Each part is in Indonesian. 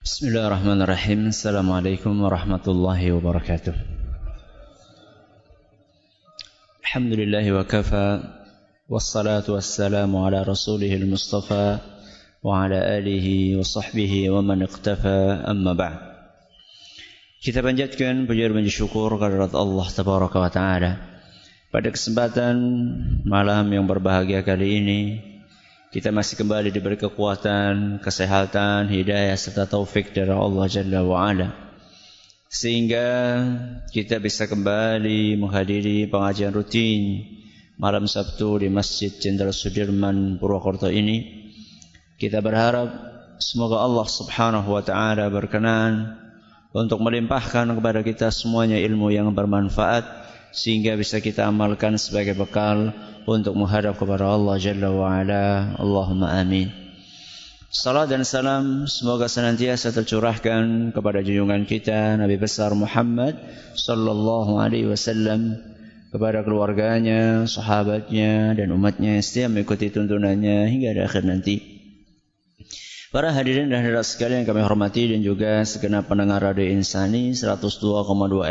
Bismillahirrahmanirrahim. Assalamualaikum warahmatullahi wabarakatuh. Alhamdulillahi wa kafa, wassalatu wassalamu ala rasulihil mustafa wa ala alihi wa sahbihi wa man iqtafa, amma ba'd. Kita panjatkan puja dan syukur kehadirat Allah tabaraka wa taala. Pada kesempatan malam yang berbahagia kali ini, kita masih kembali diberi kekuatan, kesehatan, hidayah serta taufik dari Allah Jalla wa Ala, sehingga kita bisa kembali menghadiri pengajian rutin malam Sabtu di Masjid Jenderal Sudirman Purwokerto ini. Kita berharap semoga Allah Subhanahu wa taala berkenan untuk melimpahkan kepada kita semuanya ilmu yang bermanfaat, sehingga bisa kita amalkan sebagai bekal untuk menghadap kepada Allah Jalla wa'ala. Allahumma amin. Salam dan salam semoga senantiasa tercurahkan kepada junjungan kita Nabi besar Muhammad sallallahu alaihi wasallam, kepada keluarganya, sahabatnya dan umatnya yang setia mengikuti tuntunannya hingga akhir nanti. Para hadirin dan hadirat sekalian yang kami hormati, dan juga segenap pendengar Radio Insani 102,2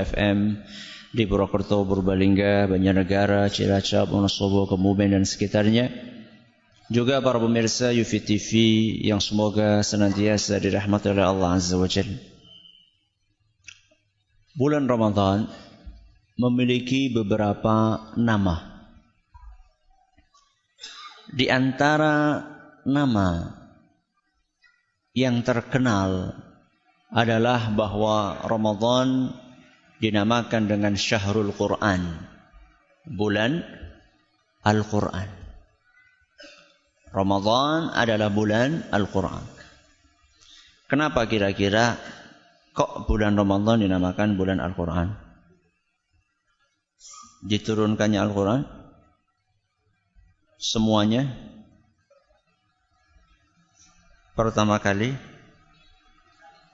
FM di Purwokerto, Purbalingga, Banjarnegara, Cilacap, Wonosobo, Kebumen dan sekitarnya. Juga para pemirsa UFI TV yang semoga senantiasa dirahmati oleh Allah Azza wa Jalla. Bulan Ramadan memiliki beberapa nama. Di antara nama yang terkenal adalah bahwa Ramadan dinamakan dengan Syahrul Quran, bulan Al-Quran. Ramadan adalah bulan Al-Quran. Kenapa kira-kira kok bulan Ramadan dinamakan bulan Al-Quran? Diturunkannya Al-Quran semuanya pertama kali.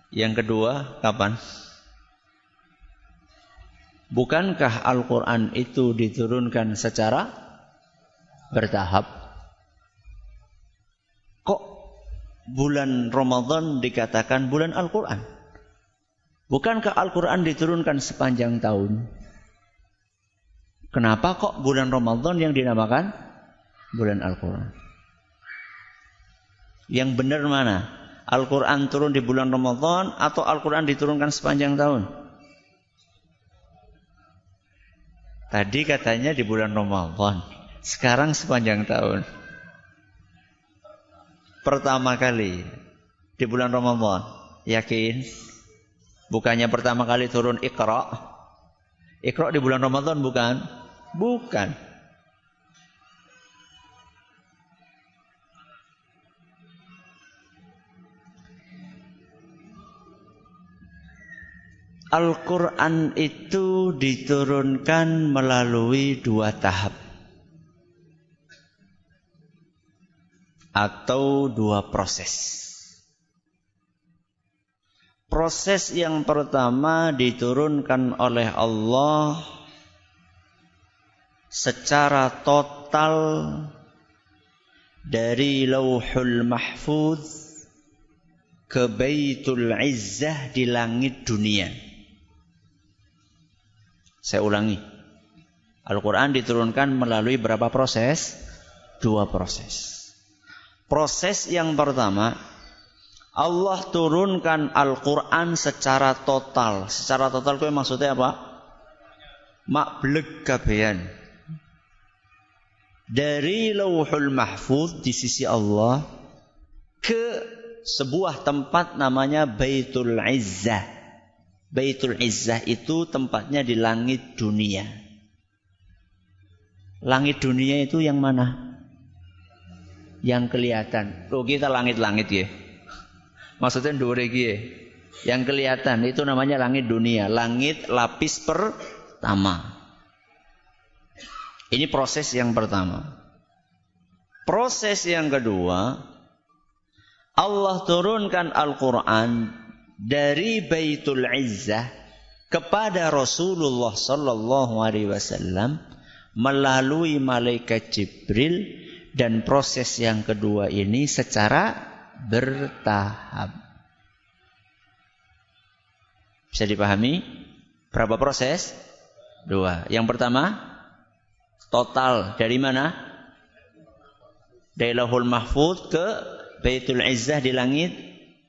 Yang kedua kapan? Bukankah Al-Quran itu diturunkan secara bertahap? Kok bulan Ramadan dikatakan bulan Al-Quran? Bukankah Al-Quran diturunkan sepanjang tahun? Kenapa kok bulan Ramadan yang dinamakan bulan Al-Quran? Yang benar mana? Al-Quran turun di bulan Ramadan atau Al-Quran diturunkan sepanjang tahun? Tadi katanya di bulan Ramadan, sekarang sepanjang tahun. Pertama kali di bulan Ramadan, yakin? Bukannya pertama kali turun Iqra? Iqra di bulan Ramadan bukan? Bukan. Al-Quran itu diturunkan melalui dua tahap atau dua proses. Proses yang pertama diturunkan oleh Allah secara total dari Lauhul Mahfuz ke Baitul Izzah di langit dunia. Saya ulangi, Al-Quran diturunkan melalui berapa proses? Dua proses. Proses yang pertama, Allah turunkan Al-Quran secara total. Secara total itu maksudnya apa? Makblek kabehan. Dari Lauhul Mahfuz di sisi Allah ke sebuah tempat namanya Baitul Izzah. Baitul Izzah itu tempatnya di langit dunia. Langit dunia itu yang mana? Yang kelihatan. Loh, kita langit-langit ya. Maksudnya dua ya. Yang kelihatan itu namanya langit dunia. Langit lapis pertama. Ini proses yang pertama. Proses yang kedua, Allah turunkan Al-Quran dari Baitul Izzah kepada Rasulullah sallallahu alaihi wasallam melalui malaikat Jibril, dan proses yang kedua ini secara bertahap. Bisa dipahami? Berapa proses? 2. Yang pertama, total dari mana? Dari Lauhul Mahfuz ke Baitul Izzah di langit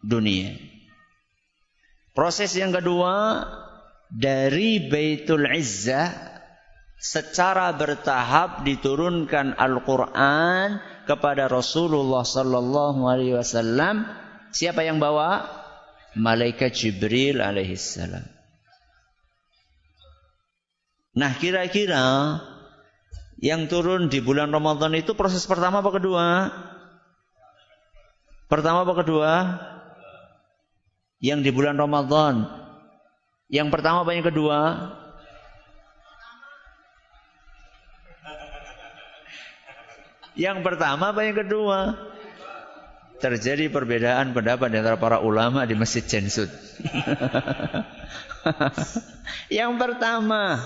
dunia. Proses yang kedua, dari Baitul Izzah secara bertahap diturunkan Al-Quran kepada Rasulullah sallallahu alaihi wasallam. Siapa yang bawa? Malaikat Jibril alaihissalam. Nah, kira-kira yang turun di bulan Ramadan itu proses pertama apa kedua? Pertama apa kedua? Yang di bulan Ramadan. Yang pertama apa yang kedua? Yang pertama apa yang kedua? Terjadi perbedaan pendapat antara para ulama di Masjid Jensud. Yang pertama.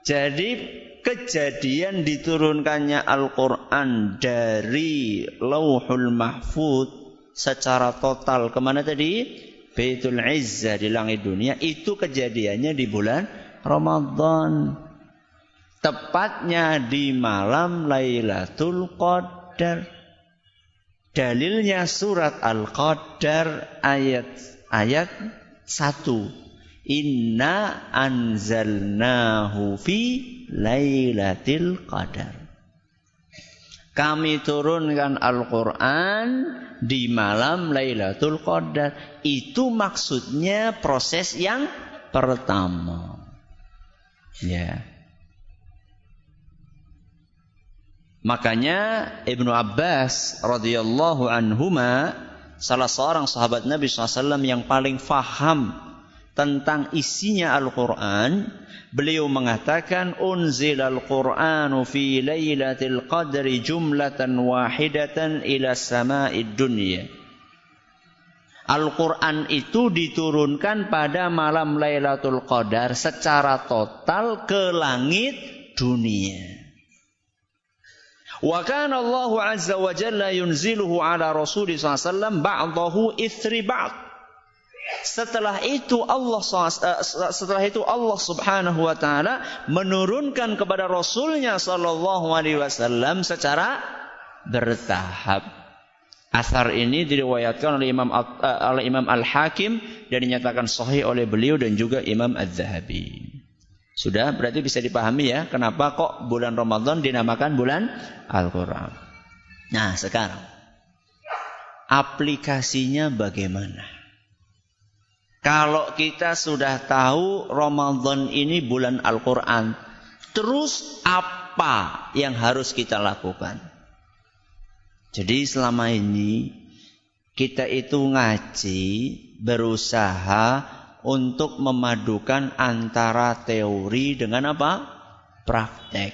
Jadi kejadian diturunkannya Al-Quran dari Lauhul Mahfuz secara total kemana tadi? Baitul Izzah di langit dunia. Itu kejadiannya di bulan Ramadan. Tepatnya di malam Lailatul Qadar. Dalilnya surat Al-Qadar ayat 1. Inna anzalnahu fi Lailatul Qadar. Kami turunkan Al-Quran di malam Lailatul Qadar. Itu maksudnya proses yang pertama. Ya. Makanya Ibnu Abbas radhiyallahu anhuma, salah seorang sahabat Nabi SAW yang paling faham tentang isinya Al-Quran, beliau mengatakan unzilal Qur'anu fi lailatul qadri jumlatan wahidatan ila sama'id dunya. Al-Quran itu diturunkan pada malam Lailatul Qadar secara total ke langit dunia. Wa kana Allah azza wa jalla yunziluhu ala Rasulih sallallahu ba'dahu ithri ba'd. Setelah itu Allah Subhanahu wa taala menurunkan kepada Rasulnya sallallahu alaihi wasallam secara bertahap. Asar ini diriwayatkan oleh Imam Al-Hakim dan dinyatakan sahih oleh beliau dan juga Imam Az-Zahabi. Sudah, berarti bisa dipahami ya kenapa kok bulan Ramadan dinamakan bulan Al-Quran. Nah, sekarang aplikasinya bagaimana? Kalau kita sudah tahu Ramadan ini bulan Al-Quran, terus apa yang harus kita lakukan? Jadi selama ini kita itu ngaji, berusaha untuk memadukan antara teori dengan apa? Praktek.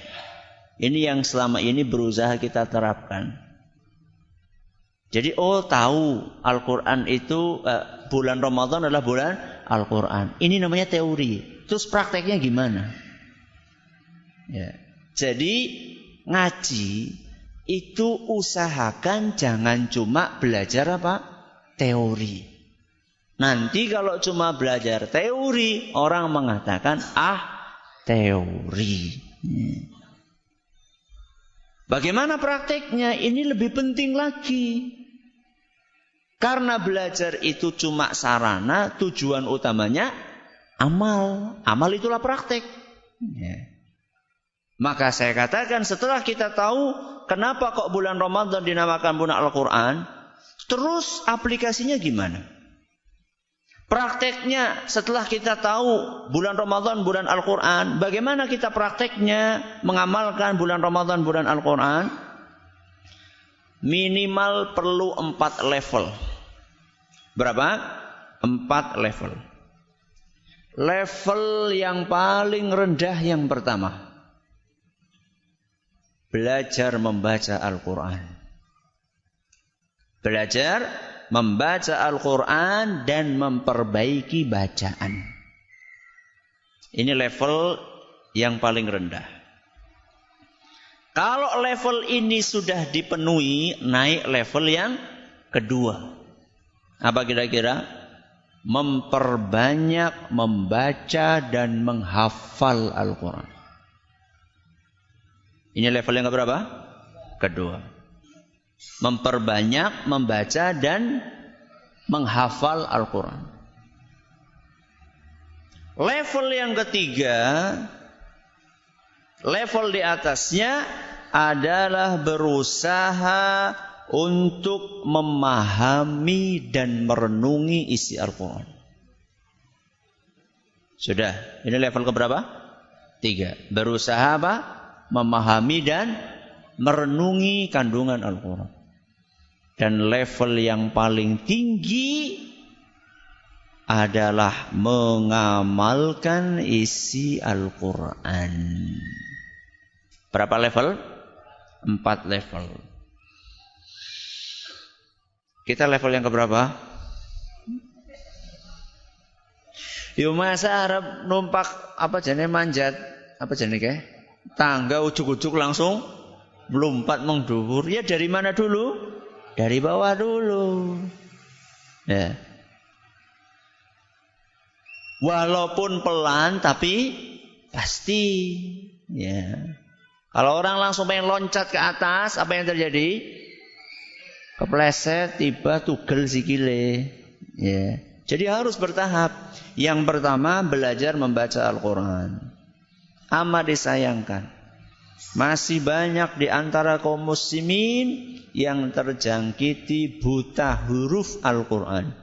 Ini yang selama ini berusaha kita terapkan. Jadi tahu Al-Quran itu bulan Ramadan adalah bulan Al-Quran. Ini namanya teori. Terus prakteknya gimana? Ya. Jadi ngaji itu usahakan jangan cuma belajar apa? Teori. Nanti kalau cuma belajar teori, orang mengatakan teori. Bagaimana prakteknya? Ini lebih penting lagi. Karena belajar itu cuma sarana, tujuan utamanya amal. Amal itulah praktek. Maka saya katakan setelah kita tahu kenapa kok bulan Ramadan dinamakan bulan Al-Quran, terus aplikasinya gimana? Prakteknya setelah kita tahu bulan Ramadan bulan Al-Quran, bagaimana kita prakteknya mengamalkan bulan Ramadan bulan Al-Quran? Minimal perlu 4 level. Berapa? 4 level. Level yang paling rendah yang pertama, belajar membaca Al-Quran. Belajar membaca Al-Quran dan memperbaiki bacaan. Ini level yang paling rendah. Kalau level ini sudah dipenuhi, naik level yang kedua. Apa kira-kira? memperbanyak membaca dan menghafal Al-Quran. Ini level yang keberapa? Kedua. Memperbanyak membaca dan menghafal Al-Quran. Level yang ketiga, level di atasnya adalah berusaha untuk memahami dan merenungi isi Al-Quran. Sudah, ini level keberapa? 3. Berusaha apa? Memahami dan merenungi kandungan Al-Quran. Dan level yang paling tinggi adalah mengamalkan isi Al-Quran. Berapa level? 4 level. Kita level yang keberapa? Yo masa Arab numpak apa jenis manjat? Apa jenis ke? Tangga ujuk-ujuk langsung melompat mengduhur. Ya dari mana dulu? Dari bawah dulu. Ya. Walaupun pelan tapi pasti. Ya. Kalau orang langsung pengen loncat ke atas, apa yang terjadi? Kepleset, tiba tugel sikile. Ya. Jadi harus bertahap. Yang pertama belajar membaca Al-Quran. Amat disayangkan. Masih banyak di antara kaum muslimin yang terjangkiti buta huruf Al-Quran.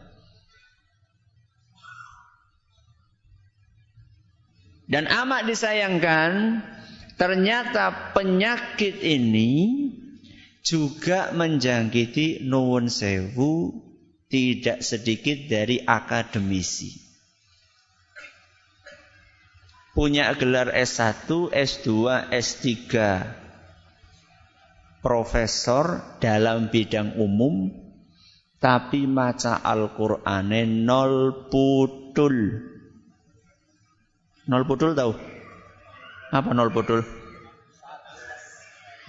Dan amat disayangkan, ternyata penyakit ini juga menjangkiti nuwun sewu tidak sedikit dari akademisi. Punya gelar S1, S2, S3, profesor dalam bidang umum, tapi maca Al-Qur'ane nol putul. Nol putul tahu? Apa nol putul?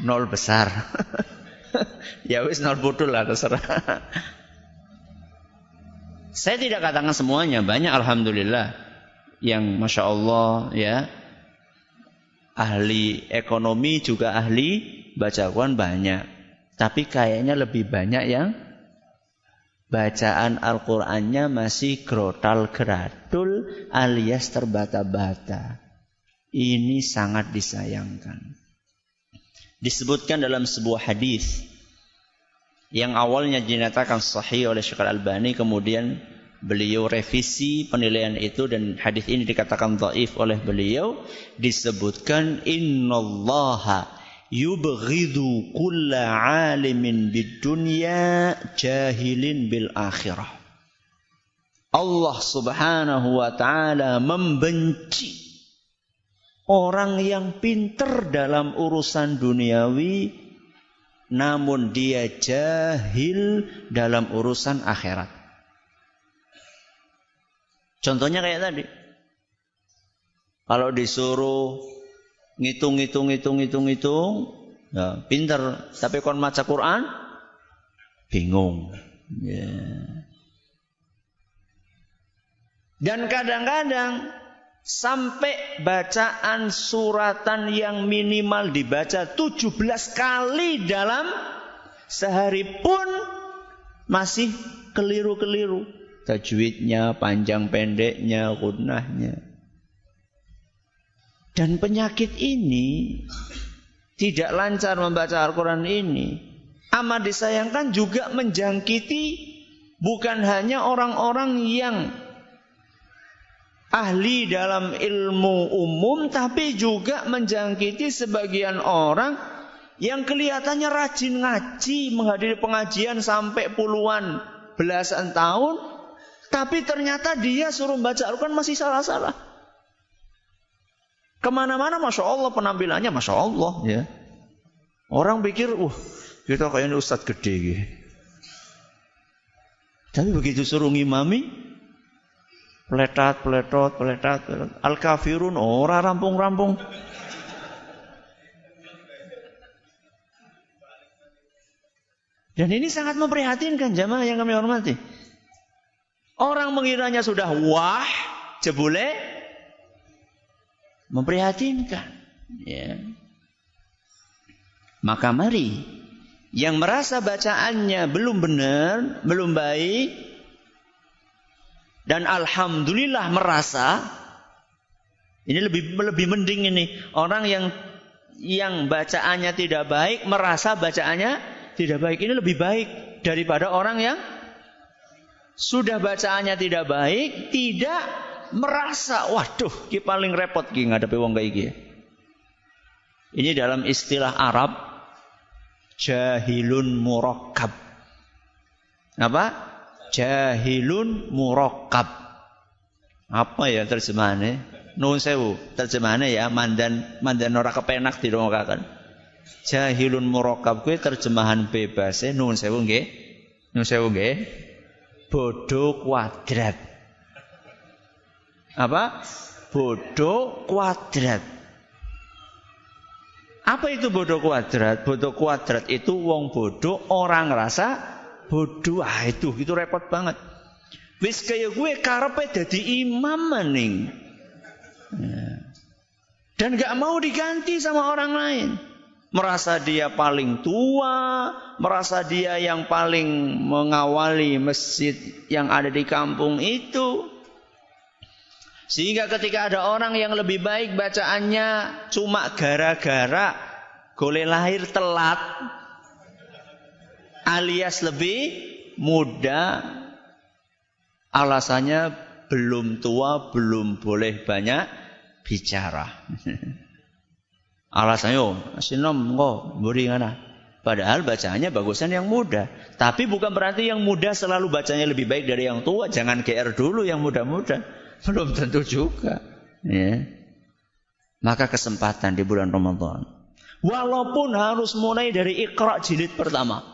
Nol besar. Ya wis nol putul lah, terserah. Saya tidak katakan semuanya, banyak alhamdulillah yang masya Allah ya ahli ekonomi juga ahli baca Quran banyak. Tapi kayaknya lebih banyak yang bacaan Al-Qur'annya masih grotal geradul alias terbata-bata. Ini sangat disayangkan. Disebutkan dalam sebuah hadis yang awalnya dinyatakan sahih oleh Syekh Al-Albani, kemudian beliau revisi penilaian itu dan hadis ini dikatakan dhaif oleh beliau. Disebutkan innallaha yubghidu kulla alimin bidunya jahilin bil akhirah. Allah Subhanahu wa taala membenci orang yang pintar dalam urusan duniawi, namun dia jahil dalam urusan akhirat. Contohnya kayak tadi. Kalau disuruh ngitung, ya, pintar. Tapi kon maca Quran, bingung. Yeah. Dan kadang-kadang sampai bacaan suratan yang minimal dibaca 17 kali dalam sehari pun masih keliru-keliru. Tajwidnya, panjang pendeknya, gunnahnya. Dan penyakit ini tidak lancar membaca Al-Quran ini amat disayangkan juga menjangkiti bukan hanya orang-orang yang ahli dalam ilmu umum, tapi juga menjangkiti sebagian orang yang kelihatannya rajin ngaji, menghadiri pengajian sampai puluhan, belasan tahun, tapi ternyata dia suruh baca Al-Quran masih salah-salah. Kemana-mana Masya Allah penampilannya Masya Allah ya. Orang pikir kita kayaknya ustadz gede gitu. Tapi begitu suruh ngimami peletat. Al-kafirun ora rampung-rampung. Dan ini sangat memprihatinkan jamaah yang kami hormati. Orang mengiranya sudah wah, jebule memprihatinkan. Ya. Maka mari yang merasa bacaannya belum benar, belum baik, dan alhamdulillah merasa ini lebih mending ini orang yang bacaannya tidak baik merasa bacaannya tidak baik, ini lebih baik daripada orang yang sudah bacaannya tidak baik tidak merasa waduh ki paling repot ki ngadepi wong kayak iki. Ini dalam istilah Arab jahilun murakkab. Apa? Jahilun murakkab. Apa ya terjemahannya? Nuwun sewu, terjemahannya ya mandan ora kepenak dirungokaken. Jahilun murakkab kuwi terjemahan bebasnya nuwun sewu nggih. Nuwun sewu nggih. Bodoh kuadrat. Apa? Bodoh kuadrat. Apa itu bodoh kuadrat? Bodoh kuadrat itu wong bodoh orang ngerasa bodoh. Ah itu repot banget. Wis kaya gue karepe dadi imam maning. Ya. Dan gak mau diganti sama orang lain. Merasa dia paling tua, merasa dia yang paling mengawali masjid yang ada di kampung itu. Sehingga ketika ada orang yang lebih baik bacaannya cuma gara-gara golek lahir telat alias lebih muda, alasannya belum tua, belum boleh banyak bicara. Alasannya, sinom kok buri ngana. Padahal bacaannya bagusan yang muda. Tapi bukan berarti yang muda selalu bacanya lebih baik dari yang tua. Jangan GR dulu yang muda-muda. Belum tentu juga. Ya. Maka kesempatan di bulan Ramadan. Walaupun harus mulai dari Iqra jilid pertama.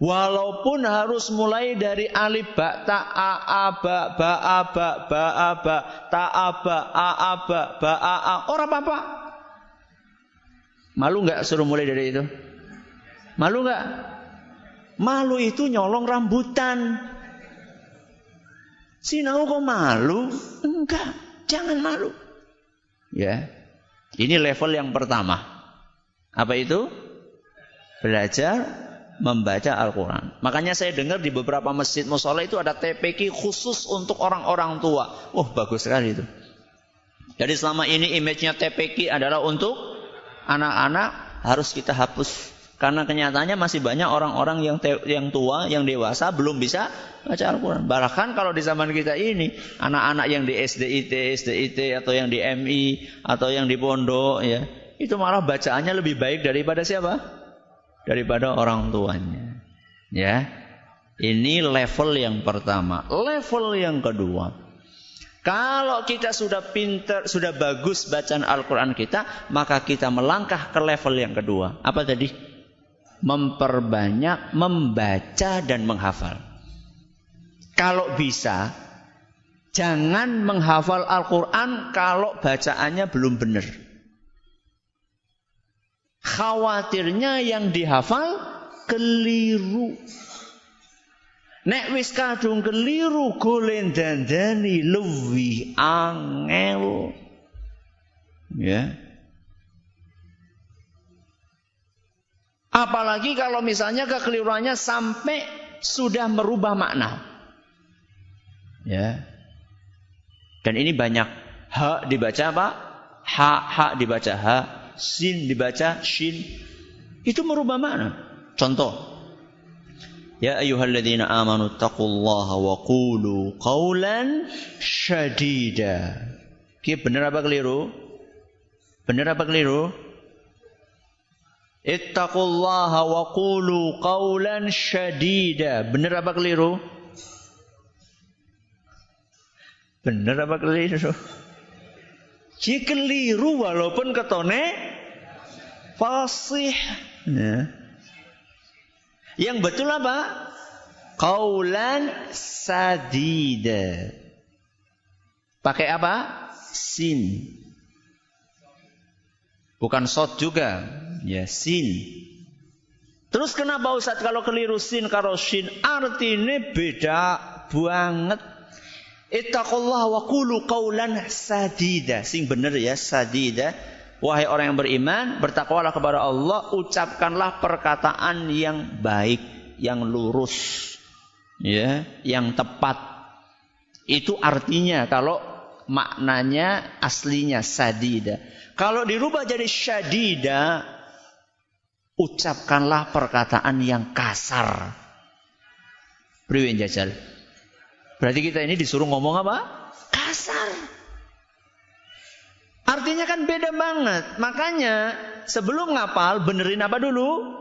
Walaupun harus mulai dari alif ba ta a ba ba a ba ta a ba a ba a. Ora apa-apa. Malu enggak suruh mulai dari itu? Malu enggak? Malu itu nyolong rambutan. Sinau kok malu? Enggak, jangan malu. Ya. Ini level yang pertama. Apa itu? Belajar membaca Al-Quran. Makanya saya dengar di beberapa masjid mushola itu ada TPQ khusus untuk orang-orang tua. Oh bagus sekali itu. Jadi selama ini image-nya TPQ adalah untuk anak-anak harus kita hapus. Karena kenyataannya masih banyak orang-orang yang tua, yang dewasa belum bisa baca Al-Quran. Bahkan kalau di zaman kita ini, anak-anak yang di SDIT atau yang di MI atau yang di pondok, ya, itu malah bacaannya lebih baik daripada siapa? Daripada orang tuanya. Ya. Ini level yang pertama. Level yang kedua. Kalau kita sudah pintar, sudah bagus bacaan Al-Quran kita, maka kita melangkah ke level yang kedua. Apa tadi? Memperbanyak membaca dan menghafal. Kalau bisa, jangan menghafal Al-Quran kalau bacaannya belum benar. Khawatirnya yang dihafal keliru. Nek wis kadung keliru golen dandani luwih angel. Ya. Apalagi kalau misalnya kekeliruannya sampai sudah merubah makna. Ya. Dan ini banyak. Ha dibaca apa? Ha dibaca ha. Sin dibaca shin. Itu merubah makna. Contoh. Ya ayyuhalladzina amanu taqullaha wa qulu qawlan syadida. Oke, benar apa keliru? Benar apa keliru? Ittaqullaha wa qulu qawlan syadida. Benar apa keliru? Benar apa keliru? Jika keliru walaupun ketone fasih. Ya. Yang betul apa? Qaulan sadida. Pakai apa? Sin. Bukan sod juga. Ya, sin. Terus kenapa Ustaz kalau keliru sin karo shin? Artinya beda banget. Ittaqullaha wa qulu qawlan sadida. Sing bener ya, sadida. Wahai orang yang beriman, bertakwalah kepada Allah, ucapkanlah perkataan yang baik, yang lurus, ya, yang tepat. Itu artinya kalau maknanya aslinya sadida. Kalau dirubah jadi syadida, ucapkanlah perkataan yang kasar. Priwen jajal. Berarti kita ini disuruh ngomong apa? Kasar. Artinya kan beda banget. Makanya sebelum ngapal, benerin apa dulu?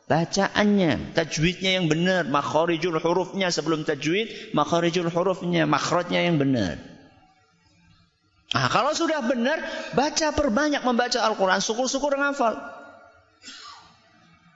Bacaannya, tajwidnya yang benar, makharijul hurufnya. Sebelum tajwid, makharijul hurufnya, makhrajnya yang benar. Nah, kalau sudah benar, baca perbanyak membaca Al-Quran, syukur-syukur ngafal.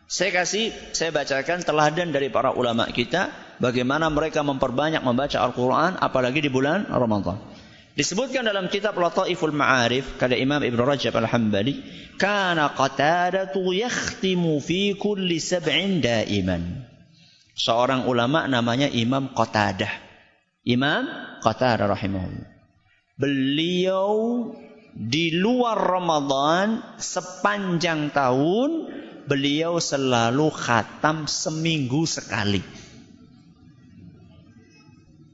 Saya bacakan teladan dari para ulama kita, bagaimana mereka memperbanyak membaca Al-Quran, apalagi di bulan Ramadan. Disebutkan dalam kitab Lataiful Ma'arif, kata Imam Ibn Rajab Al-Hambali, kana Qatadatu yakhtimu fi kulli sab'in daiman. Seorang ulama namanya Imam Qatadah. Imam Qatadah rahimahullah. Beliau di luar Ramadan sepanjang tahun beliau selalu khatam seminggu sekali.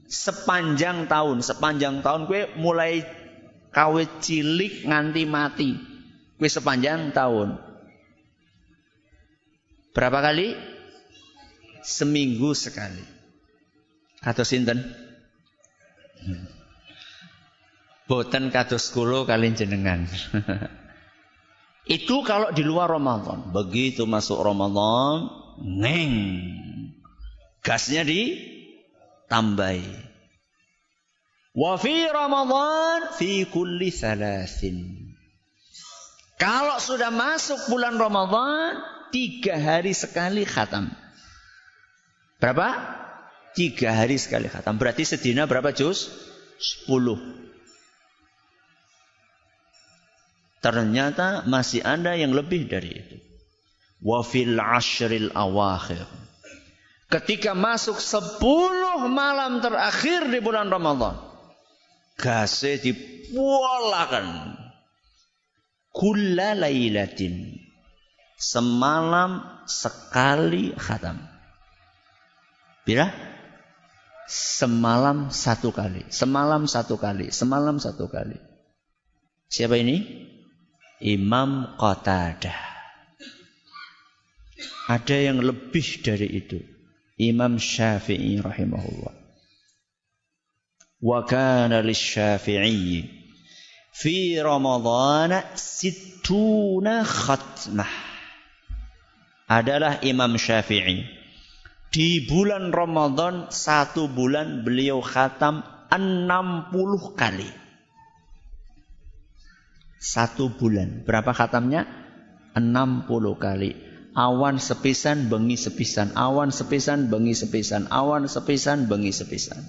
Sepanjang tahun gue mulai kawit cilik nganti mati. Gue sepanjang tahun. Berapa kali? Seminggu sekali. Kados sinten? Boten kados kula kali jenengan. Itu kalau di luar Ramadan. Begitu masuk Ramadan, neng. Gasnya ditambahi. Wa fi Ramadan fi kulli thalathin. Kalau sudah masuk bulan Ramadan, 3 hari sekali khatam. Berapa? 3 hari sekali khatam. Berarti sedina berapa juz? 10. Ternyata masih ada yang lebih dari itu. Wa fil ashril awakhir. Ketika masuk 10 malam terakhir di bulan Ramadan, gase dipolakan. Kulla lailatin. Semalam sekali khatam. Bila? Semalam 1 kali. Semalam 1 kali. Semalam 1 kali. Siapa ini? Imam Qatadah. Ada yang lebih dari itu. Imam Syafi'i rahimahullah. Wa kana lisy-Syafi'i fi Ramadhan 60 khatmah. Adalah Imam Syafi'i. Di bulan Ramadan 1 bulan beliau khatam 60 kali. 1 bulan. Berapa khatamnya? 60 kali. Awan sepisan, bengi sepisan. Awan sepisan, bengi sepisan. Awan sepisan, bengi sepisan.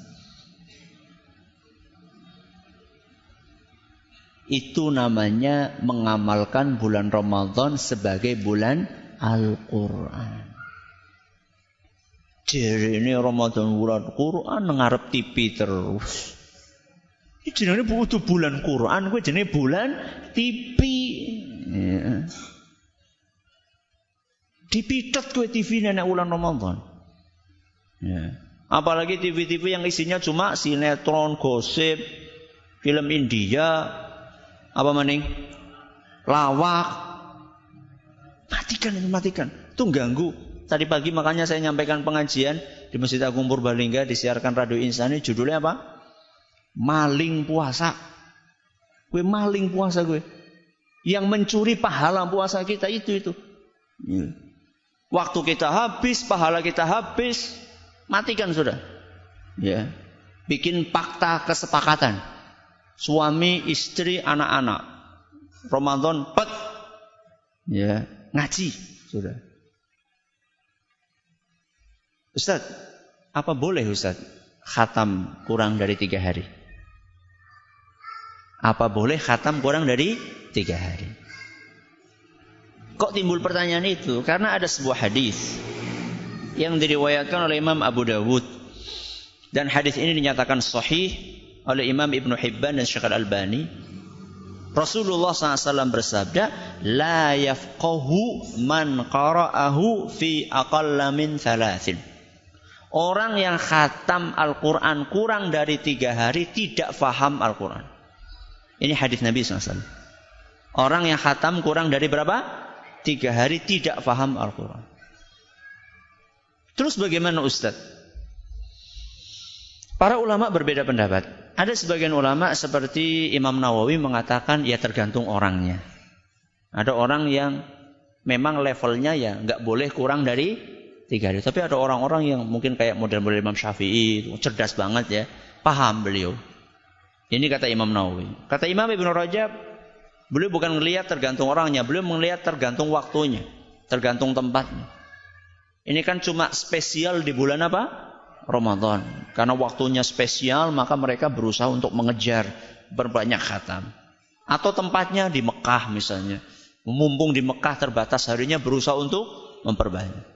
Itu namanya mengamalkan bulan Ramadan sebagai bulan Al-Quran. Jadi ini Ramadan bulan Quran ngarep TV terus. Ini jenenge butuh bulan Quran, gue jenenge bulan TV. Ya. Dipitet gue TV nenek bulan Ramadan. Ya. Apalagi TV-TV yang isinya cuma sinetron, gosip, film India, apa maning? Lawak. Matikan. Itu ganggu. Tadi pagi makanya saya nyampaikan pengajian di Masjid Agung Purbalingga, disiarkan Radio Insani, judulnya apa? Maling puasa. Gue maling puasa gue. Yang mencuri pahala puasa kita itu. Ya. Waktu kita habis, pahala kita habis, matikan sudah. Ya. Bikin fakta kesepakatan. Suami, istri, anak-anak. Ramadan pet. Ya, ngaji sudah. Ustaz, apa boleh Ustaz khatam kurang dari 3 hari? Apa boleh khatam kurang dari 3 hari? Kok timbul pertanyaan itu? Karena ada sebuah hadis yang diriwayatkan oleh Imam Abu Dawud Dan hadis ini dinyatakan sahih oleh Imam Ibnu Hibban dan Syekh Al-Albani. Rasulullah SAW bersabda, la yafqahu man qara'ahu fi aqalla min 3. Orang yang khatam Al-Quran kurang dari 3 hari tidak faham Al-Quran. Ini hadis Nabi SAW. Orang yang khatam kurang dari berapa? 3 hari tidak faham Al-Quran. Terus bagaimana Ustaz? Para ulama berbeda pendapat. Ada sebagian ulama seperti Imam Nawawi mengatakan ya tergantung orangnya. Ada orang yang memang levelnya ya nggak boleh kurang dari 3 hari. Tapi ada orang-orang yang mungkin kayak model-model Imam Syafi'i, cerdas banget ya, paham beliau. Ini kata Imam Nawawi. Kata Imam Ibnu Rajab, beliau bukan melihat tergantung orangnya, beliau melihat tergantung waktunya, tergantung tempatnya. Ini kan cuma spesial di bulan apa? Ramadan. Karena waktunya spesial, maka mereka berusaha untuk mengejar berbanyak khatam. Atau tempatnya di Mekah misalnya. Mumpung di Mekah terbatas harinya, berusaha untuk memperbanyak.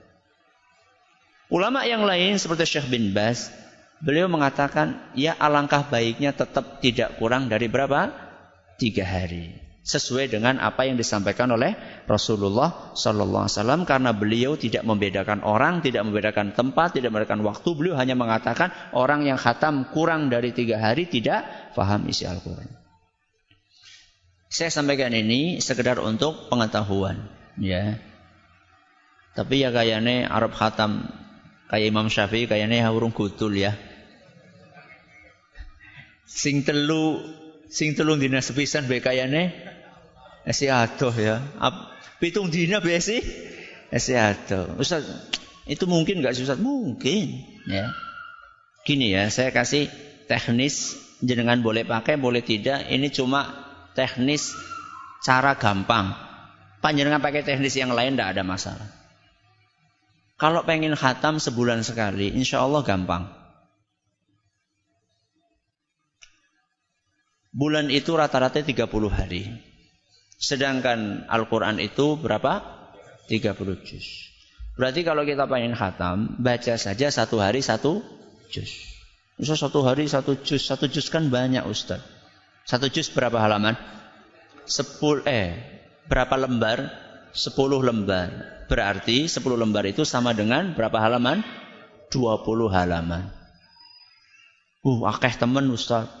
Ulama yang lain seperti Syekh bin Baz, beliau mengatakan, ya alangkah baiknya tetap tidak kurang dari berapa? 3 hari. Sesuai dengan apa yang disampaikan oleh Rasulullah SAW, karena beliau tidak membedakan orang, tidak membedakan tempat, tidak membedakan waktu. Beliau hanya mengatakan orang yang khatam kurang dari 3 hari tidak faham isi Al-Quran. Saya sampaikan ini sekedar untuk pengetahuan, ya. Tapi ya kayaknya Arab khatam kayak Imam Syafi'i kayaknya urung gutul ya. Sing telung dina sepisan bae kayane esi adoh ya. Pitung dina bae sih esi adoh. Ustaz, itu mungkin enggak Ustaz? Mungkin, ya. Gini ya, saya kasih teknis, jenengan boleh pakai, boleh tidak. Ini cuma teknis cara gampang. Panjenengan pakai teknis yang lain enggak ada masalah. Kalau pengen khatam sebulan sekali, insya Allah gampang. Bulan itu rata-rata 30 hari. Sedangkan Al-Quran itu berapa? 30 juz. Berarti kalau kita pengen khatam, baca saja 1 hari 1 juz. Misal 1 hari 1 juz. 1 juz kan banyak Ustaz. 1 juz berapa halaman? Berapa lembar? 10 lembar. Berarti 10 lembar itu sama dengan berapa halaman? 20 halaman. Akeh temen Ustaz.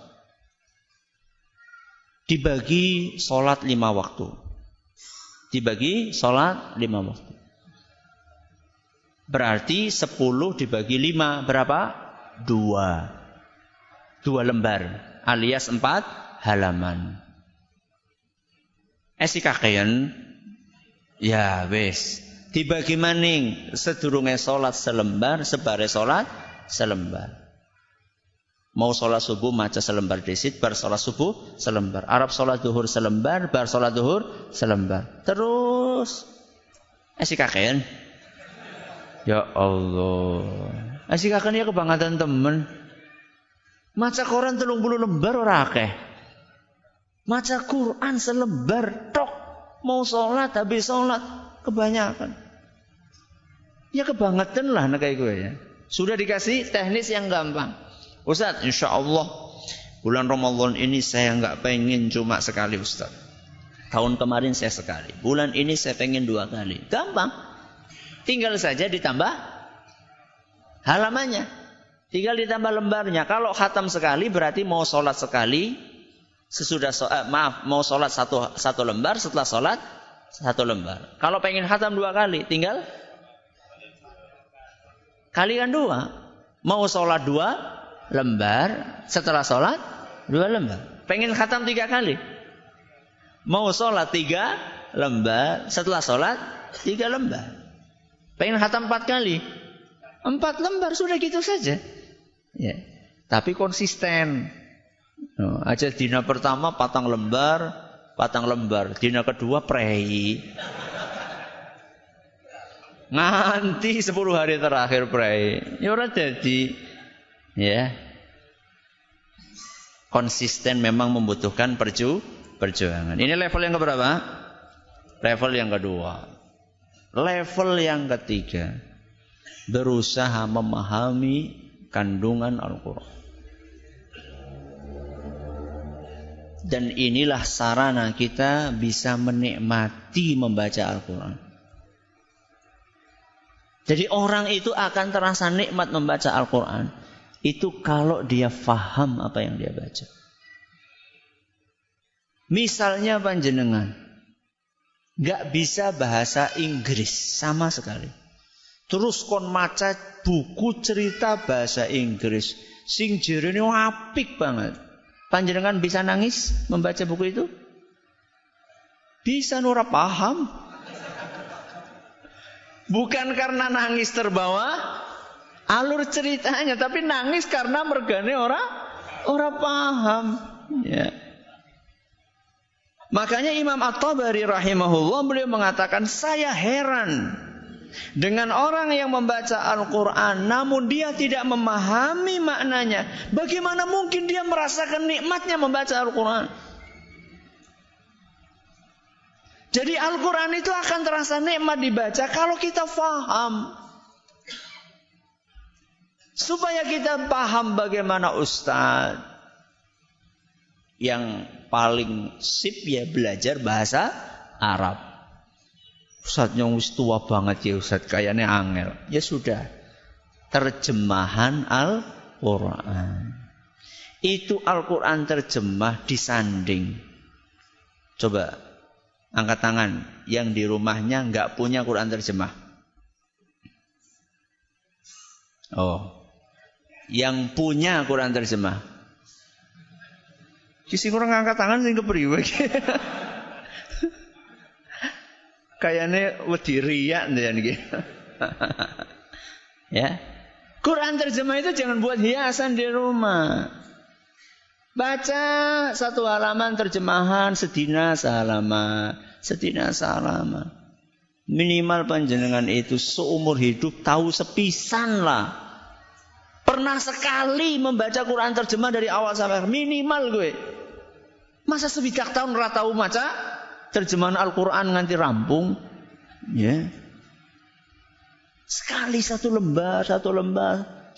Dibagi sholat 5 waktu. Dibagi sholat 5 waktu. Berarti 10 dibagi 5 berapa? 2 lembar alias 4 halaman. Kakean ya wis. Dibagi maning sedurunge sholat selembar, sebare sholat selembar. Mau sholat subuh maca selembar disit, bar sholat subuh selembar. Arab sholat duhur selembar, bar sholat duhur selembar. Terus kakean. Ya Allah. Kakean ya kebangetan temen. Maca Quran 30 lembar ora akeh. Maca Quran selembar tok. Mau sholat habis sholat kebanyakan. Ya kebangetan lah kayak gue ya. Sudah dikasih teknis yang gampang. Ustaz, insya Allah bulan Ramadan ini saya nggak pengen cuma sekali Ustaz. Tahun kemarin saya sekali. Bulan ini saya pengen 2 kali. Gampang. Tinggal saja ditambah halamannya. Tinggal ditambah lembarnya. Kalau khatam sekali berarti mau sholat sekali. Mau sholat satu lembar, setelah sholat 1 lembar. Kalau pengen khatam 2 kali, tinggal kalikan 2. Mau sholat 2 lembar, setelah sholat 2 lembar. Pengen khatam 3 kali. Mau sholat 3 lembar, setelah sholat 3 lembar. Pengen khatam 4 kali. 4 lembar, sudah gitu saja. Ya. Tapi konsisten. Aja dina pertama 4 lembar. Dina kedua prei. Nganti 10 hari terakhir prei. Ya ora dadi. Ya, konsisten memang membutuhkan perjuangan. Ini level yang keberapa? Level yang kedua. Level yang ketiga, berusaha memahami kandungan Al-Quran. Dan inilah sarana kita bisa menikmati membaca Al-Quran. Jadi orang itu akan terasa nikmat membaca Al-Quran itu kalau dia faham apa yang dia baca. Misalnya panjenengan gak bisa bahasa Inggris sama sekali. Terus kon maca buku cerita bahasa Inggris sing jerene apik banget. Panjenengan bisa nangis membaca buku itu? Bisa, ora paham. Bukan karena nangis terbawa alur ceritanya, tapi nangis karena mergane ora paham. Ya. Makanya Imam At-Tabari rahimahullah beliau mengatakan, saya heran dengan orang yang membaca Al-Quran namun dia tidak memahami maknanya. Bagaimana mungkin dia merasakan nikmatnya membaca Al-Quran? Jadi Al-Quran itu akan terasa nikmat dibaca kalau kita faham. Supaya kita paham bagaimana ustaz yang paling sip ya belajar bahasa Arab. Ustaz yang wis tua banget ya ustaz, kayaknya angel. Ya sudah, terjemahan Al-Quran. Itu Al-Quran terjemah disanding. Coba angkat tangan yang di rumahnya nggak punya Quran terjemah. Oh, yang punya Quran terjemah. Kisi kurang angkat tangan sing kepriwe. Kayaknya wedi riak niki. Ya. Quran terjemah itu jangan buat hiasan di rumah. Baca satu halaman terjemahan sedina sehalaman, sedina sehalaman. Minimal panjenengan itu seumur hidup tahu sepisan lah. Pernah sekali membaca Quran terjemah dari awal sampai akhir, minimal gue. Masa sebidak tahun ora tahu maca terjemahan Al-Quran nganti rampung? Ya. Sekali satu lembar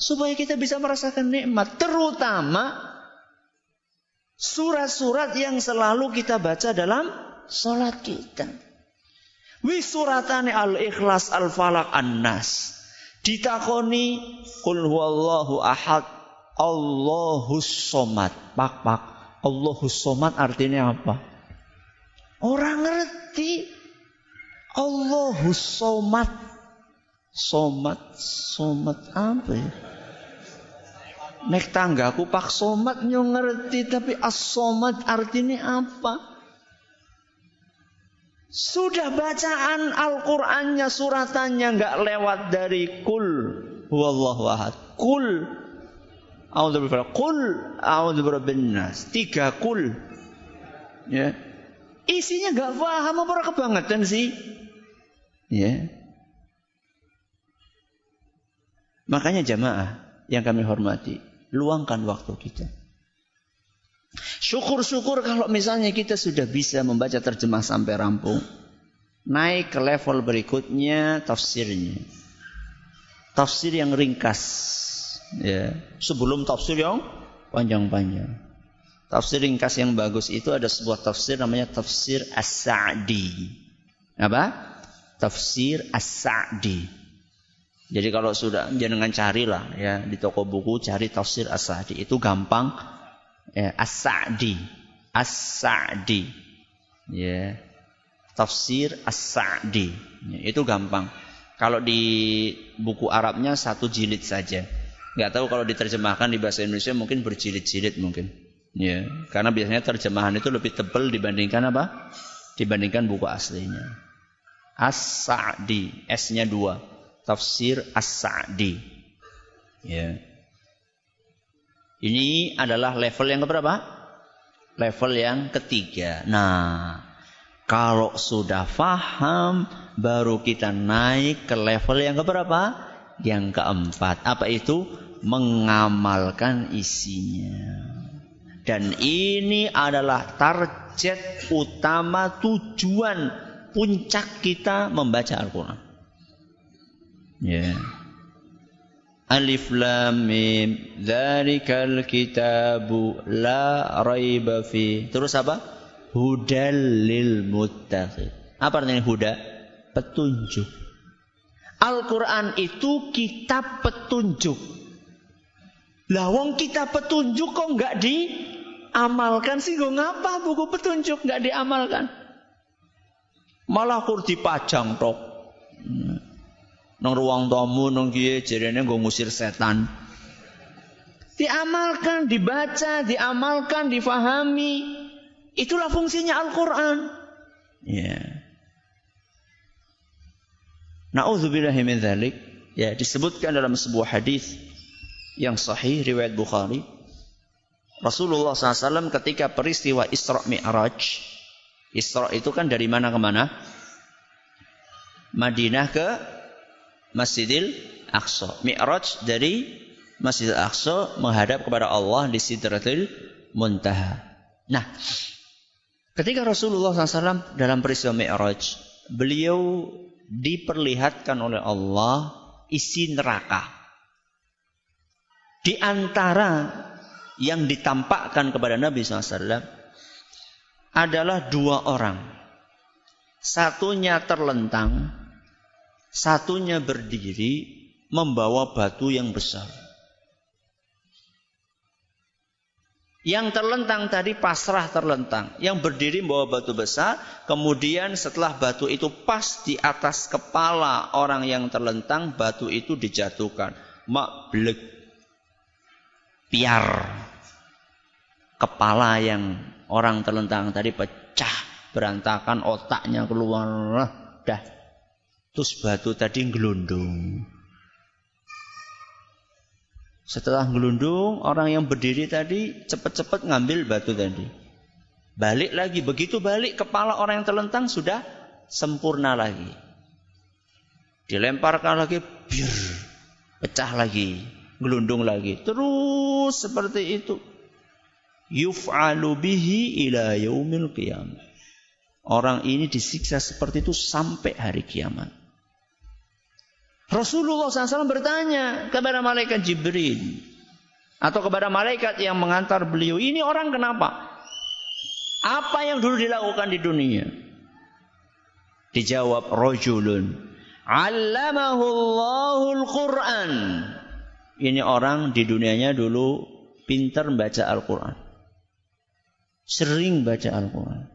supaya kita bisa merasakan nikmat, terutama surat-surat yang selalu kita baca dalam salat kita. Wi suratane Al-Ikhlas, Al-Falaq, An-Nas. Ditakoni qul huwallahu ahad, Allahus somad. Pak. Allahus somad artinya apa? Orang ngerti. Allahus somad. Somad apa ya? Nek tanggaku Pak Somad nyo ngerti, tapi as-somad artinya apa? Sudah bacaan Al-Qur'annya, suratannya enggak lewat dari kul huwallahu ahad, kul a'udzu birabbil, kul a'udzu birabbin nas. 3 kul. Ya. Isinya enggak paham apa kebangetan sih? Ya. Makanya jamaah yang kami hormati, luangkan waktu kita. Syukur-syukur kalau misalnya kita sudah bisa membaca terjemah sampai rampung. Naik ke level berikutnya tafsirnya. Tafsir yang ringkas. Ya. Sebelum tafsir yang panjang-panjang. Tafsir ringkas yang bagus itu ada sebuah tafsir namanya Tafsir As-Sa'di. Apa? Tafsir As-Sa'di. Jadi kalau sudah jangan carilah ya di toko buku cari Tafsir As-Sa'di, itu gampang. Ya, As-Sa'di. Ya. Tafsir As-Sa'di. Ya, itu gampang. Kalau di buku Arabnya 1 jilid saja. Enggak tahu kalau diterjemahkan di bahasa Indonesia mungkin berjilid-jilid mungkin. Ya, karena biasanya terjemahan itu lebih tebal dibandingkan apa? Dibandingkan buku aslinya. As-Sa'di, S-nya 2. Tafsir As-Sa'di. Ya. Ini adalah level yang keberapa? Level yang ketiga. Nah, kalau sudah paham, baru kita naik ke level yang keberapa? Yang keempat. Apa itu? Mengamalkan isinya. Dan ini adalah target utama, tujuan puncak kita membaca Al-Quran. Ya. Alif lam mim dzalikal kitabu la raiba fi. Terus apa? Hudal lil muttaqin. Apa artinya huda? Petunjuk. Al-Quran itu kitab petunjuk. Lah wong kitab petunjuk kok enggak diamalkan sih? Kok ngapa buku petunjuk enggak diamalkan? Malah kur dipajang tok. Nang ruang tamu nang kiye jarene nggo ngusir setan. Diamalkan, dibaca, diamalkan, difahami. Itulah fungsinya Al-Qur'an. Ya. Na'udzubillahi min dzalik. Ya, disebutkan dalam sebuah hadis yang sahih riwayat Bukhari. Rasulullah SAW ketika peristiwa Isra Mi'raj. Isra itu kan dari mana ke mana? Madinah ke Masjidil Aqsa. Mi'raj dari Masjidil Aqsa menghadap kepada Allah di Sidratil Muntaha. Nah, ketika Rasulullah SAW dalam peristiwa Mi'raj, beliau diperlihatkan oleh Allah isi neraka. Di antara yang ditampakkan kepada Nabi SAW adalah dua orang. Satunya terlentang, satunya berdiri membawa batu yang besar. Yang terlentang tadi pasrah terlentang. Yang berdiri membawa batu besar. Kemudian setelah batu itu pas di atas kepala orang yang terlentang, batu itu dijatuhkan. Mablek. Piar. Kepala yang orang terlentang tadi pecah. Berantakan, otaknya keluar. Dah. Terus batu tadi ngelundung. Setelah ngelundung, orang yang berdiri tadi cepat-cepat ngambil batu tadi. Balik lagi. Begitu balik, kepala orang yang terlentang sudah sempurna lagi. Dilemparkan lagi, biar pecah lagi. Ngelundung lagi. Terus seperti itu. Yuf'alu bihi ila yaumil qiyamah. Orang ini disiksa seperti itu sampai hari kiamat. Rasulullah SAW bertanya kepada malaikat Jibril atau kepada malaikat yang mengantar beliau, ini orang kenapa? Apa yang dulu dilakukan di dunia? Dijawab, rajulun 'allamahullahul Qur'an. Ini orang di dunianya dulu pintar baca Al-Quran. Sering baca Al-Quran.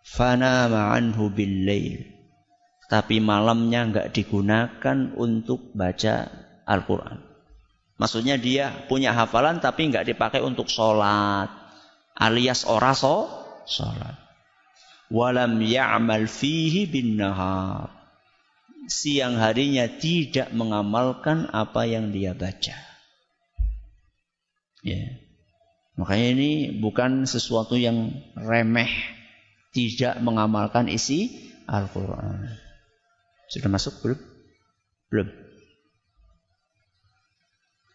Fanama anhu bil-lail. Tapi malamnya enggak digunakan untuk baca Al-Quran. Maksudnya dia punya hafalan tapi enggak dipakai untuk sholat. Alias ora sholat. Walam ya'mal fihi bin nahar. Siang harinya tidak mengamalkan apa yang dia baca. Ya. Makanya ini bukan sesuatu yang remeh. Tidak mengamalkan isi Al-Quran. Sudah masuk belum? Belum.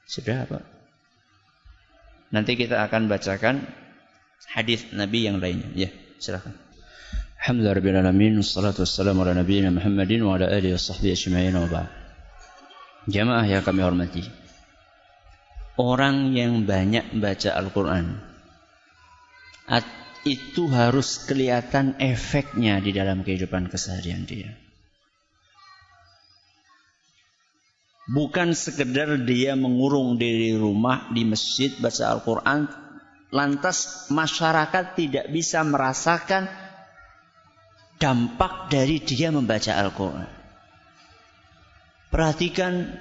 Sudah apa? Nanti kita akan bacakan hadis Nabi yang lainnya. Ya, silakan. Alhamdulillahirabbil alamin, wassalatu wassalamu ala nabiyyina Muhammadin wa ala alihi washabbihi ajma'in wa ba'd. Jamaah yang kami hormati. Orang yang banyak baca Al-Quran itu harus kelihatan efeknya di dalam kehidupan keseharian dia. Bukan sekedar dia mengurung diri rumah di masjid baca Al-Quran, lantas masyarakat tidak bisa merasakan dampak dari dia membaca Al-Quran. Perhatikan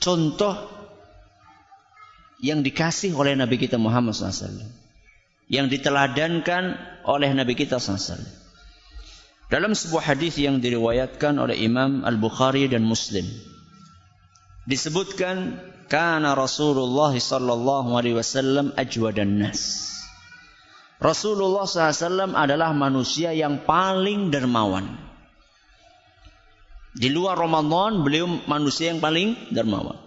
contoh yang dikasih oleh Nabi kita Muhammad SAW, yang diteladankan oleh Nabi kita SAW. Dalam sebuah hadis yang diriwayatkan oleh Imam Al-Bukhari dan Muslim, disebutkan kana Rasulullah sallallahu alaihi wasallam ajwadan nas. Rasulullah SAW adalah manusia yang paling dermawan. Di luar Ramadan beliau manusia yang paling dermawan.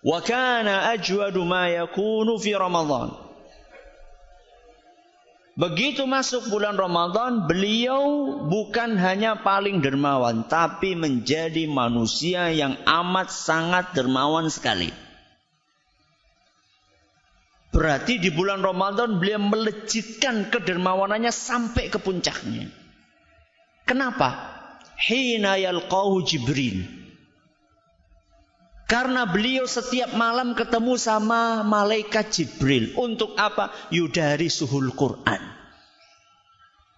Wa kana ajwadu ma yakunu fi Ramadan. Begitu masuk bulan Ramadan, beliau bukan hanya paling dermawan, tapi menjadi manusia yang amat sangat dermawan sekali. Berarti di bulan Ramadan beliau melejitkan kedermawanannya sampai ke puncaknya. Kenapa? Hina yalqahu Jibril. Karena beliau setiap malam ketemu sama malaikat Jibril. Untuk apa? Yudari suhul Quran.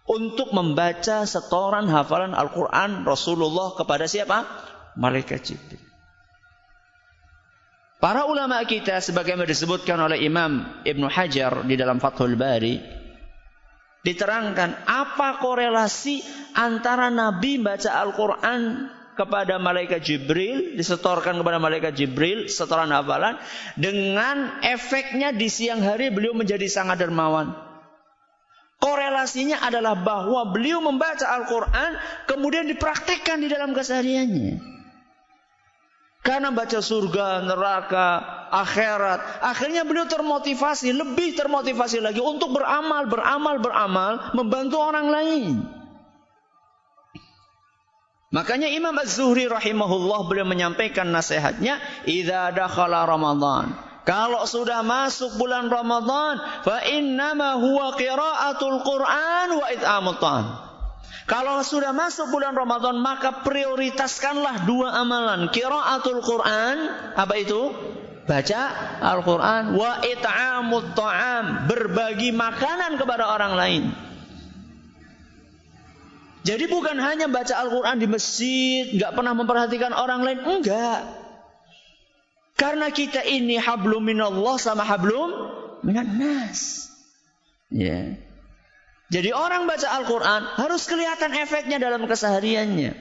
Untuk membaca setoran hafalan Al-Quran Rasulullah kepada siapa? Malaikat Jibril. Para ulama kita sebagaimana disebutkan oleh Imam Ibn Hajar di dalam Fathul Bari, diterangkan apa korelasi antara Nabi baca Al-Quran kepada malaikat Jibril, disetorkan kepada malaikat Jibril setoran hafalan, dengan efeknya di siang hari beliau menjadi sangat dermawan. Korelasinya adalah bahwa beliau membaca Al-Quran kemudian dipraktekkan di dalam kesehariannya. Karena baca surga, neraka, akhirat, akhirnya beliau termotivasi, lebih termotivasi lagi untuk beramal, membantu orang lain. Makanya Imam Az-Zuhri rahimahullah beliau menyampaikan nasihatnya, idza dakhala Ramadan, kalau sudah masuk bulan Ramadan, fa innama huwa qiraatul Qur'an wa it'amut ta'am. Kalau sudah masuk bulan Ramadan, maka prioritaskanlah dua amalan, qiraatul Qur'an, apa itu? Baca Al-Qur'an, wa it'amut ta'am, berbagi makanan kepada orang lain. Jadi bukan hanya baca Al-Quran di masjid, nggak pernah memperhatikan orang lain, enggak. Karena kita ini hablum minallah sama hablum minan nas. Ya. Jadi orang baca Al-Quran harus kelihatan efeknya dalam kesehariannya.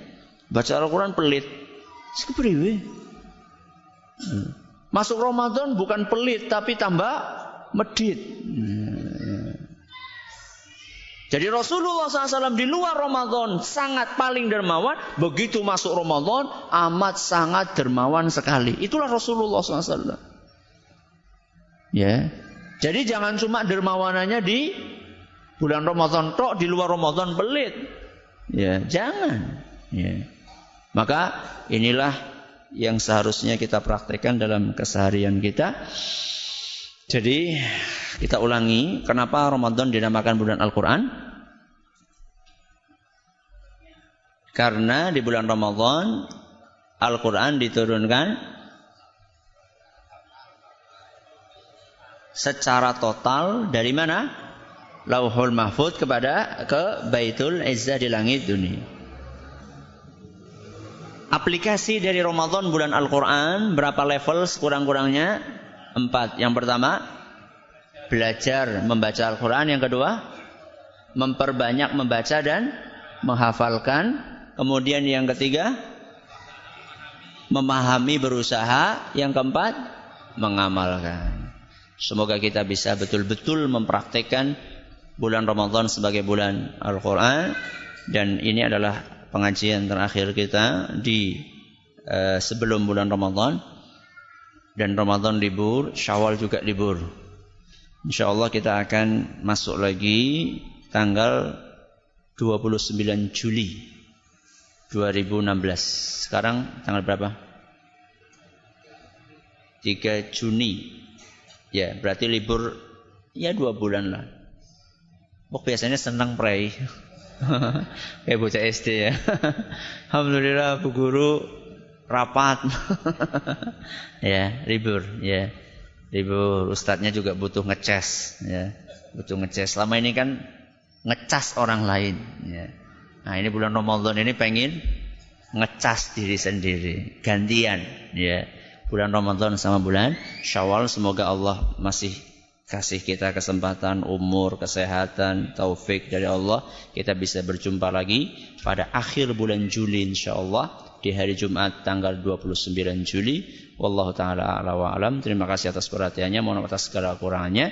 Baca Al-Quran pelit, sekepriwe. Masuk Ramadan bukan pelit tapi tambah medit. Jadi Rasulullah SAW di luar Ramadan sangat paling dermawan. Begitu masuk Ramadan amat sangat dermawan sekali. Itulah Rasulullah SAW. Ya. Jadi jangan cuma dermawanannya di bulan Ramadan tok, di luar Ramadan pelit. Ya, jangan. Ya. Maka inilah yang seharusnya kita praktekkan dalam keseharian kita. Jadi kita ulangi, kenapa Ramadan dinamakan bulan Al-Quran? Karena di bulan Ramadan Al-Quran diturunkan secara total dari mana? Lauhul Mahfuz ke Baitul Izzah di langit dunia. Aplikasi dari Ramadan bulan Al-Quran berapa level sekurang-kurangnya? 4. Yang pertama, belajar membaca Al-Quran. Yang kedua, memperbanyak membaca dan menghafalkan. Kemudian yang ketiga, memahami, berusaha. Yang keempat, mengamalkan. Semoga kita bisa betul-betul mempraktekkan bulan Ramadan sebagai bulan Al-Quran. Dan ini adalah pengajian terakhir kita di sebelum bulan Ramadan. Dan Ramadan libur, Syawal juga libur. InsyaAllah kita akan masuk lagi tanggal 29 Juli 2016. Sekarang tanggal berapa? 3 Juni. Ya, berarti libur ya 2 bulan lah. Biasanya senang pray. Kayak bocah SD ya. Alhamdulillah Bu Guru rapat. Ya, libur, ya. Libur, ustadznya juga butuh ngecas, ya. Butuh ngecas. Selama ini kan ngecas orang lain, ya. Nah, ini bulan Ramadan ini pengen ngecas diri sendiri, gantian, ya. Bulan Ramadan sama bulan Syawal, semoga Allah masih kasih kita kesempatan, umur, kesehatan, taufik dari Allah, kita bisa berjumpa lagi pada akhir bulan Juli insyaallah. Di hari Jumat tanggal 29 Juli. Wallahu ta'ala a'la wa alam. Terima kasih atas perhatiannya. Mohon maaf atas segala kekurangannya.